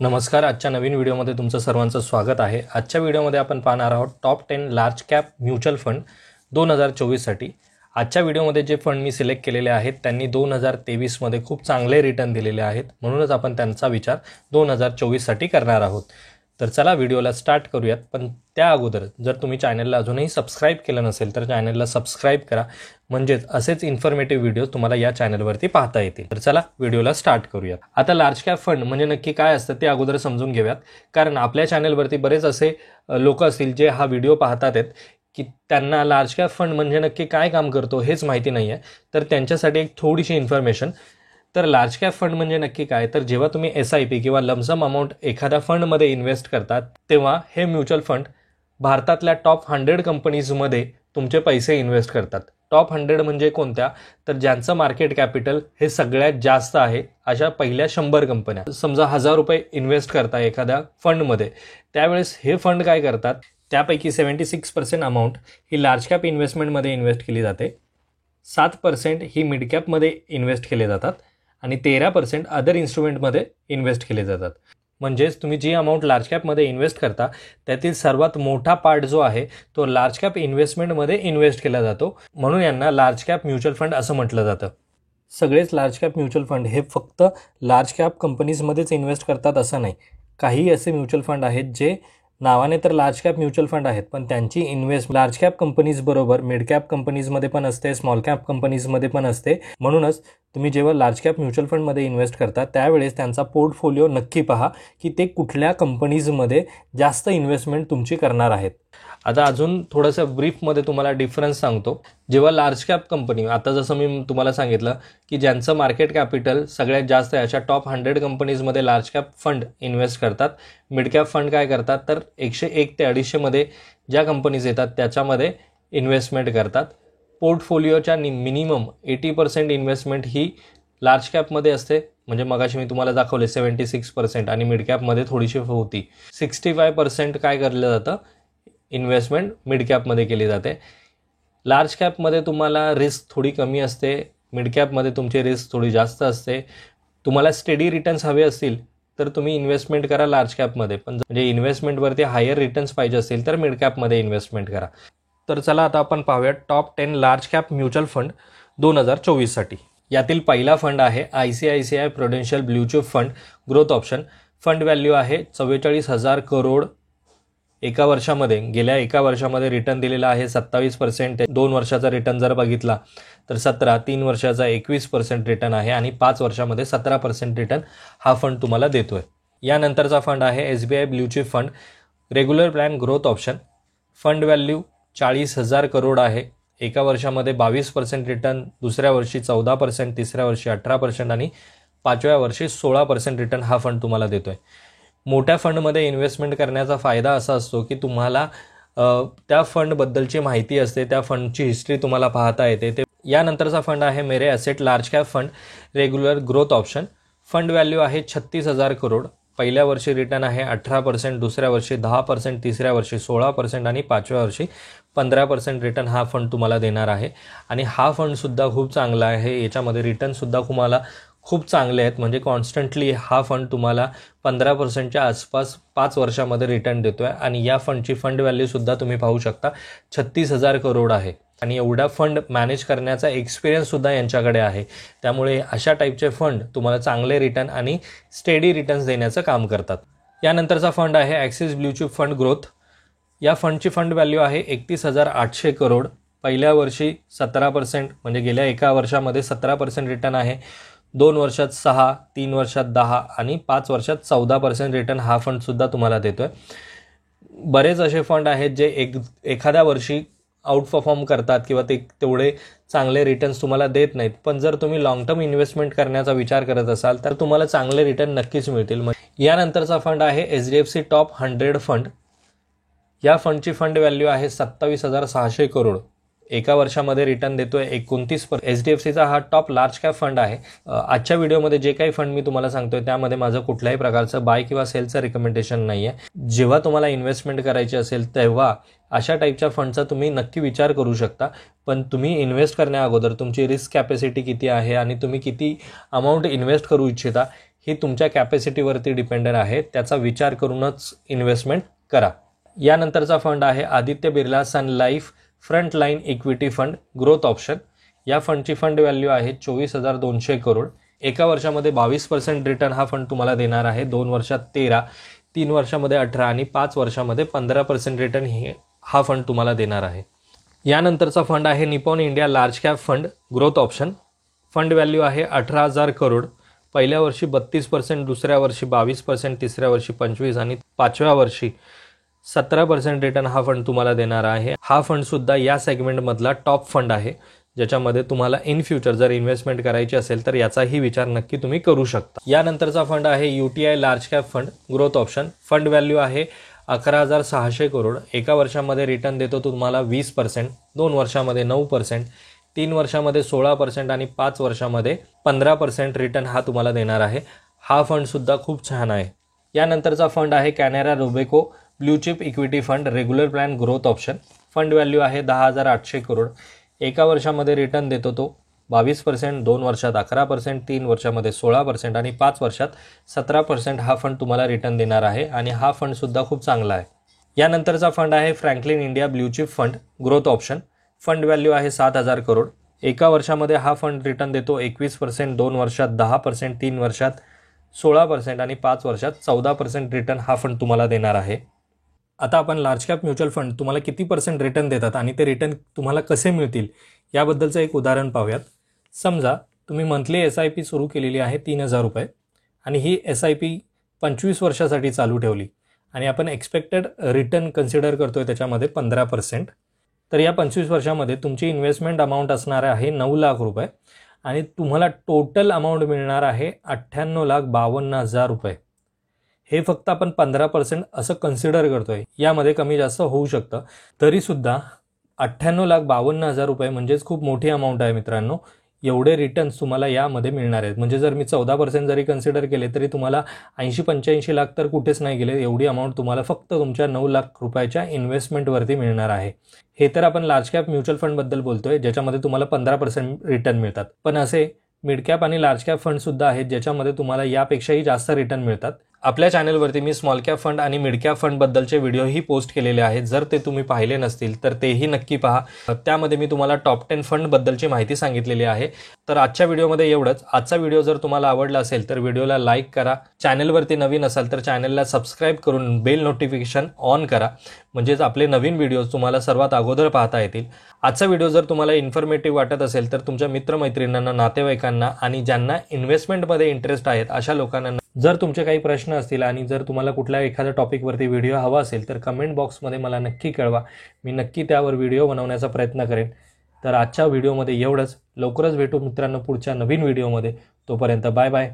नमस्कार. आजच्या नवीन व्हिडिओमध्ये तुमचं सर्वांचं स्वागत आहे. आजच्या व्हिडिओमध्ये आपण पाहणार आहोत top 10 large cap mutual fund 2024साठी. आजच्या व्हिडिओमध्ये जे फंड मी सिलेक्ट केलेले आहेत त्यांनी 2023मध्ये खूप चांगले रिटर्न दिलेले आहेत, म्हणूनच आपण त्यांचा विचार 2024साठी करणार आहोत. तर चला व्हिडिओला स्टार्ट करूयात. पण त्या अगोदर जर तुम्ही चॅनलला अजूनही सबस्क्राईब केलं नसेल तर चॅनलला सबस्क्राईब करा, म्हणजेच असेच इन्फॉर्मेटिव्ह व्हिडिओ तुम्हाला या चॅनलवरती पाहता येतील. तर चला व्हिडिओला स्टार्ट करूयात. आता लार्ज कॅप फंड म्हणजे नक्की काय असतं ते अगोदर समजून घेऊयात, कारण आपल्या चॅनलवरती बरेच असे लोक असतील जे हा व्हिडिओ पाहतात आहेत की त्यांना लार्ज कॅप फंड म्हणजे नक्की काय काम करतो हेच माहिती नाही आहे. तर त्यांच्यासाठी एक थोडीशी इन्फॉर्मेशन. तर लार्ज कॅप फंड म्हणजे नक्की काय, तर जेव्हा तुम्ही SIP किंवा लमसम अमाऊंट एखाद्या फंडमध्ये इन्व्हेस्ट करतात तेव्हा हे म्युच्युअल फंड भारतातल्या टॉप 100 कंपनीजमध्ये तुमचे पैसे इन्व्हेस्ट करतात. टॉप 100 म्हणजे कोणत्या, तर ज्यांचं मार्केट कॅपिटल हे सगळ्यात जास्त आहे अशा पहिल्या 100 कंपन्या. समजा ₹1000 इन्व्हेस्ट करता एखाद्या फंडमध्ये, त्यावेळेस हे फंड काय करतात, त्यापैकी 76% अमाऊंट ही लार्ज कॅप इन्व्हेस्टमेंटमध्ये इन्व्हेस्ट केली जाते, 7% ही मिड कॅपमध्ये इन्व्हेस्ट केले जातात आणि 13% अदर इन्स्ट्रुमेंटमध्ये इन्व्हेस्ट केले जातात. म्हणजेच तुम्ही जी अमाऊंट लार्ज कॅपमध्ये इन्व्हेस्ट करता त्यातील सर्वात मोठा पार्ट जो आहे तो लार्ज कॅप इन्व्हेस्टमेंटमध्ये इन्व्हेस्ट केला जातो, म्हणून यांना लार्ज कॅप म्युच्युअल फंड असं म्हटलं जातं. सगळेच लार्ज कॅप म्युच्युअल फंड हे फक्त लार्ज कॅप कंपनीजमध्येच इन्व्हेस्ट करतात असं नाही. काही असे म्युच्युअल फंड आहेत जे नावाने तर लार्ज कॅप म्युच्युअल फंड आहेत, पण त्यांची इन्व्हेस्ट लार्ज कॅप कंपनीज बरोबर मिड कॅप कंपनीजमध्ये पण असते, स्मॉल कॅप कंपनीजमध्ये पण असते. म्हणूनच तुम्ही जेव्हा लार्ज कॅप म्युच्युअल फंडमध्ये इन्व्हेस्ट करता त्यावेळेस त्यांचा पोर्टफोलिओ नक्की पहा की ते कुठल्या कंपनीजमध्ये जास्त इन्व्हेस्टमेंट तुमची करणार आहेत. आता अजून थोडंसं ब्रीफमध्ये तुम्हाला डिफरन्स सांगतो. जेव्हा लार्ज कॅप कंपनी, आता जसं मी तुम्हाला सांगितलं की ज्यांचं मार्केट कॅपिटल सगळ्यात जास्त आहे अशा टॉप 100 कंपनीजमध्ये लार्ज कॅप फंड इन्व्हेस्ट करतात. मिड कॅप फंड काय करतात, तर 101 ते 250मध्ये ज्या कंपनीज येतात त्याच्यामध्ये इन्व्हेस्टमेंट करतात. पोर्टफोलिओच्या मिनिमम 80% इन्व्हेस्टमेंट ही लार्ज कॅपमध्ये असते, म्हणजे मगाशी मी तुम्हाला दाखवले 76% आणि मिड कॅपमध्ये थोडीशी होती. 65% काय केलं जातं, इन्व्हेस्टमेंट मिड कॅपमध्ये केली जाते. लार्ज कॅपमध्ये तुम्हाला रिस्क थोडी कमी असते, मिड कॅपमध्ये तुमची रिस्क थोडी जास्त असते. तुम्हाला स्टेडी रिटर्न्स हवे असतील तर तुम्ही इन्व्हेस्टमेंट करा लार्ज कॅपमध्ये, पण म्हणजे इन्व्हेस्टमेंटवरती हायर रिटर्न्स पाहिजे असतील तर मिड कॅपमध्ये इन्व्हेस्टमेंट करा. तर चला आता आपण पाहूयात top 10 large cap mutual fund 2024साठी. यातील पहिला फंड आहे ICICI Prudential blue chip fund growth option. Fund value आहे 44,000 करोड. गेल्या एका वर्षामध्ये रिटर्न दिलेला आहे 27%. 2 वर्षाचा रिटर्न जर बघितला तर 17, 3 वर्षाचा 21% रिटर्न आहे आणि 5 वर्षामध्ये 17% रिटर्न हा फंड तुम्हाला देतोय. यानंतरचा फंड आहे SBI blue chip fund regular plan growth option. Fund value 40,000 crore आहे. एका वर्षामध्ये 22% रिटर्न, दुसऱ्या वर्षी 14%, तिसऱ्या वर्षी 18% आणि 5व्या वर्षी 16% रिटर्न हा फंड तुम्हाला देतोय. मोठ्या फंडमध्ये इन्व्हेस्टमेंट करण्याचा फायदा असा असतो की तुम्हाला त्या फंडबद्दलची माहिती असते, त्या फंडची हिस्ट्री तुम्हाला पाहता येते. यानंतरचा फंड आहे Mirae asset large cap fund regular growth option. Fund value आहे 36,000 करोड. पहिल्या वर्षी रिटर्न आहे 18%, दुसऱ्या वर्षी 10%, तिसऱ्या वर्षी 16% आणि 5व्या वर्षी 15% रिटर्न हा फंड तुम्हाला देणार आहे. आणि हा फंडसुद्धा खूप चांगला आहे, याच्यामध्ये रिटर्नसुद्धा तुम्हाला खूप चांगले आहेत. म्हणजे कॉन्स्टंटली हा फंड तुम्हाला 15%च्या आसपास 5 वर्षामध्ये रिटर्न देतो आहे. आणि या फंडची फंड व्हॅल्यूसुद्धा तुम्ही पाहू शकता 36,000 करोड आहे. आणि एवढा फंड मॅनेज करण्याचा एक्सपिरियन्ससुद्धा यांच्याकडे आहे. त्यामुळे अशा टाईपचे फंड तुम्हाला चांगले रिटर्न आणि स्टेडी रिटर्न्स देण्याचं काम करतात. यानंतरचा फंड आहे axis blue chip fund growth. या फंडची फंड व्हॅल्यू आहे 31,800 करोड. पहिल्या वर्षी 17%, म्हणजे गेल्या एका वर्षामध्ये 17% रिटर्न आहे. 2 वर्षात 6, 3 वर्षात 10 आणि 5 वर्षात 14% रिटर्न हा फंडसुद्धा तुम्हाला देतोय. बरेच असे फंड आहेत जे एखाद्या वर्षी आउट परफॉर्म करतात किंवा ते तेवढे चांगले रिटर्न्स तुम्हाला देत नाहीत, पण जर तुम्ही लॉंग टर्म इन्व्हेस्टमेंट करण्याचा विचार करत असाल तर तुम्हाला चांगले रिटर्न नक्कीच मिळतील. यानंतरचा फंड आहे HDFC टॉप 100 फंड. या फंडची फंड व्हॅल्यू आहे 27,600 करोड. एका वर्षामध्ये रिटर्न देतोय 29%. HDFCचा हा टॉप लार्ज कॅप फंड आहे. आजच्या व्हिडिओमध्ये जे काही फंड मी तुम्हाला सांगतोय त्यामध्ये माझं कुठल्याही प्रकारचं बाय किंवा सेलचं रिकमेंडेशन नाही आहे. जेव्हा तुम्हाला इन्व्हेस्टमेंट करायची असेल तेव्हा अशा टाईपच्या फंडचा तुम्ही नक्की विचार करू शकता, पण तुम्ही इन्व्हेस्ट करण्या अगोदर तुमची रिस्क कॅपॅसिटी किती आहे आणि तुम्ही किती अमाऊंट इन्व्हेस्ट करू इच्छिता ही तुमच्या कॅपॅसिटीवरती डिपेंडेंट आहे, त्याचा विचार करूनच इन्व्हेस्टमेंट करा. यानंतरचा फंड आहे Aditya Birla Sun Life frontline equity fund growth option. या फंडची फंड व्हॅल्यू आहे 24,200 करोड. एका वर्षामध्ये 22% रिटर्न हा फंड तुम्हाला देणार आहे. 2 वर्षात 13, 3 वर्षामध्ये 18 आणि 5 वर्षामध्ये 15% रिटर्न हा फंड तुम्हाला देणार आहे. यानंतरचा फंड आहे Nippon India large cap fund growth option. Fund value आहे 18,000 करोड. पहिल्या वर्षी 32%, दुसऱ्या वर्षी 22%, तिसऱ्या वर्षी 25% आणि 5व्या वर्षी 17% रिटर्न हा फंड तुम्हाला देणार आहे. हा फंड सुद्धा या सेगमेंटमधला टॉप फंड आहे, ज्याच्यामध्ये तुम्हाला इन फ्युचर जर इन्व्हेस्टमेंट करायची असेल तर याचाही विचार नक्की तुम्ही करू शकता. यानंतरचा फंड आहे UTI large cap fund growth option. Fund value आहे 11,600 करोड. एका वर्षामध्ये रिटर्न देतो तुम्हाला 20%, 2 वर्षामध्ये 9%, 3 वर्षामध्ये 16% आणि 5 वर्षामध्ये 15% रिटर्न हा तुम्हाला देणार आहे. हा फंड सुद्धा खूप छान आहे. यानंतरचा फंड आहे Canara Robeco blue chip equity fund regular plan growth option. Fund value आहे 10,800 करोड. एका वर्षामध्ये रिटर्न देतो तो 22%, 2 वर्षात 11%, 3 वर्षामध्ये 16% आणि 5 वर्षात 17% हा फंड तुम्हाला रिटर्न देणार आहे आणि हा फंड सुद्धा खूप चांगला आहे. यानंतरचा फंड आहे Franklin India blue chip fund growth option. Fund value आहे 7,000 करोड. एका वर्षामध्ये हा फंड रिटर्न देतो 21%, 2 वर्षात 10%, 3 वर्षात 16% आणि 5 वर्षात 14% रिटर्न हा फंड तुम्हाला देणार आहे. आता आपण लार्ज कॅप म्युच्युअल फंड तुम्हाला किती % रिटर्न देतात आणि ते रिटर्न तुम्हाला कसे मिळतील याबद्दलचं एक उदाहरण पाहूयात. समजा तुम्ही मंथली SIP सुरू केलेली आहे 3,000 रुपये आणि ही SIP 25 वर्षासाठी चालू ठेवली आणि आपण एक्सपेक्टेड रिटर्न कन्सिडर करतोय त्याच्यामध्ये 15%. तर या 25 वर्षामध्ये तुमची इन्व्हेस्टमेंट अमाऊंट असणार आहे 9 लाख रुपये आणि तुम्हाला टोटल अमाऊंट मिळणार आहे 98,52,000 रुपये. हे फक्त आपण 15% असं कन्सिडर करतोय, यामध्ये कमी जास्त होऊ शकतं. तरीसुद्धा 98,52,000 रुपये म्हणजेच खूप मोठी अमाऊंट आहे मित्रांनो. एवढे रिटर्न्स तुम्हाला यामध्ये मिळणार आहेत. म्हणजे जर मी 14% जरी कन्सिडर केले तरी तुम्हाला 80-85 लाख तर कुठेच नाही गेले. एवढी अमाऊंट तुम्हाला फक्त तुमच्या 9 लाख रुपयाच्या इन्व्हेस्टमेंटवरती मिळणार आहे. हे तर आपण लार्ज कॅप म्युच्युअल फंडबद्दल बोलतोय, ज्याच्यामध्ये तुम्हाला 15% रिटर्न मिळतात. पण असे मिड कॅप आणि लार्ज कॅप फंडसुद्धा आहेत ज्याच्यामध्ये तुम्हाला यापेक्षाही जास्त रिटर्न मिळतात. आपल्या चॅनलवरती मी स्मॉल कॅप फंड आणि मिड कॅप फंडबद्दलचे व्हिडिओही पोस्ट केलेले आहेत. जर ते तुम्ही पाहिले नसतील तर तेही नक्की पहा. त्यामध्ये मी तुम्हाला टॉप 10 फंडबद्दलची माहिती सांगितलेली आहे. तर आजच्या व्हिडिओमध्ये एवढंच. आजचा व्हिडिओ जर तुम्हाला आवडला असेल तर व्हिडिओला लाईक करा. चॅनलवरती नवीन असाल तर चॅनलला सबस्क्राईब करून बेल नोटिफिकेशन ऑन करा, म्हणजेच आपले नवीन व्हिडिओज तुम्हाला सर्वात अगोदर पाहता येतील. आजचा व्हिडिओ जर तुम्हाला इन्फॉर्मेटिव्ह वाटत असेल तर तुमच्या मित्रमैत्रिणींना, नातेवाईकांना आणि ज्यांना इन्व्हेस्टमेंटमध्ये इंटरेस्ट आहेत अशा लोकांना जर तुमचे काही प्रश्न असतील आणि जर तुम्हाला कुठल्या एखाद्या टॉपिकवरती व्हिडिओ हवा असेल तर कमेंट बॉक्समध्ये मला नक्की कळवा. मी नक्की त्यावर व्हिडिओ बनवण्याचा प्रयत्न करेन. तर आजच्या व्हिडिओमध्ये एवढंच. लवकरच भेटू मित्रांनो पुढच्या नवीन व्हिडिओमध्ये. तोपर्यंत बाय बाय.